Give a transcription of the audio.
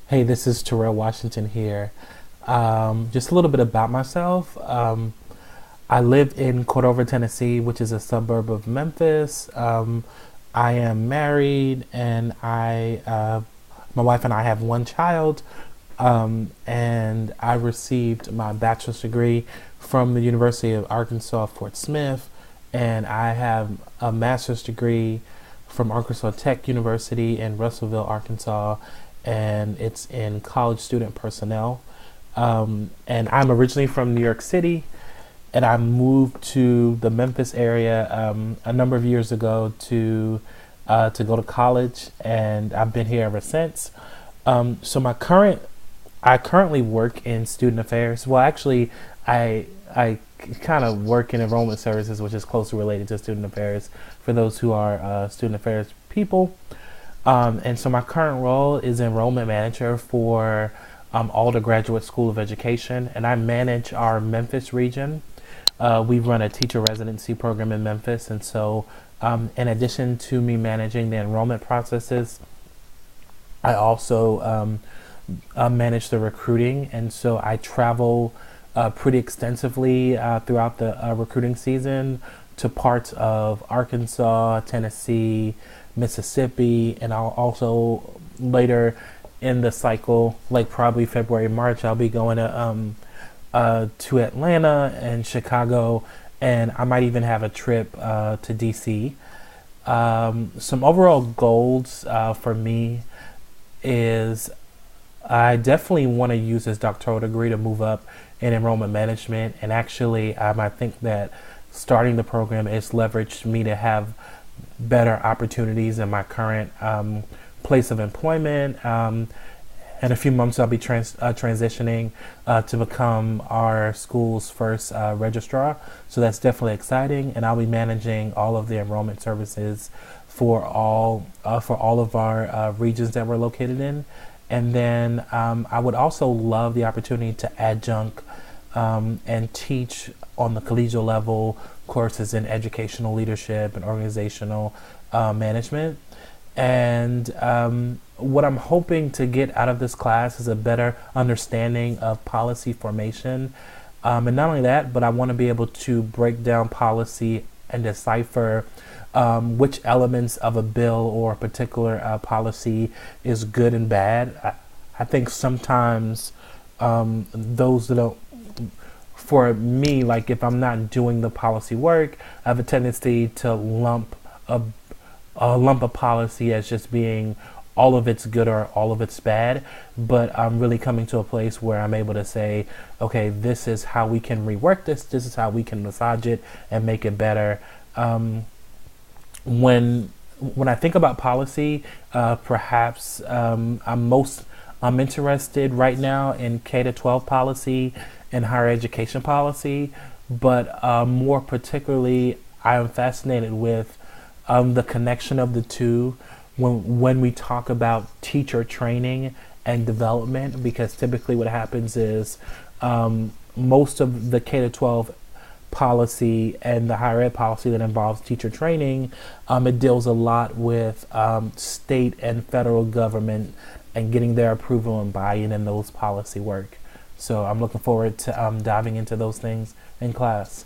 Hey, this is Terrell Washington here. Just a little bit about myself. I live in Cordova, Tennessee, which is a suburb of Memphis. I am married, and my wife and I have one child. And I received my bachelor's degree from the University of Arkansas Fort Smith, and I have a master's degree from Arkansas Tech University in Russellville, Arkansas, and it's in college student personnel. And I'm originally from New York City, and I moved to the Memphis area a number of years ago to go to college, and I've been here ever since. So I currently work in student affairs. Well, actually, I kind of work in enrollment services, which is closely related to student affairs for those who are student affairs people. And so my current role is enrollment manager for Alder Graduate School of Education, and I manage our Memphis region. We run a teacher residency program in Memphis, and so in addition to me managing the enrollment processes, I also manage the recruiting, and so I travel pretty extensively throughout the recruiting season to parts of Arkansas, Tennessee, Mississippi, and I'll also later in the cycle, like probably February, March, I'll be going to Atlanta and Chicago, and I might even have a trip to DC. Some overall goals for me is I definitely want to use this doctoral degree to move up in enrollment management. And actually, I think that starting the program has leveraged me to have better opportunities in my current place of employment. In a few months, I'll be transitioning to become our school's first registrar. So that's definitely exciting. And I'll be managing all of the enrollment services for all of our regions that we're located in. And then I would also love the opportunity to adjunct and teach on the collegial level courses in educational leadership and organizational management. And what I'm hoping to get out of this class is a better understanding of policy formation. And not only that, but I want to be able to break down policy and decipher which elements of a bill or a particular policy is good and bad. I think sometimes those that don't, for me, like if I'm not doing the policy work, I have a tendency to lump a policy as just being all of it's good or all of it's bad. But I'm really coming to a place where I'm able to say, okay, this is how we can rework this. This is how we can massage it and make it better. When I think about policy, perhaps I'm interested right now in K to 12 policy and higher education policy, but more particularly, I am fascinated with the connection of the two when we talk about teacher training and development, because typically what happens is most of the K to 12 policy and the higher ed policy that involves teacher training, it deals a lot with state and federal government and getting their approval and buy-in in those policy work. So I'm looking forward to diving into those things in class.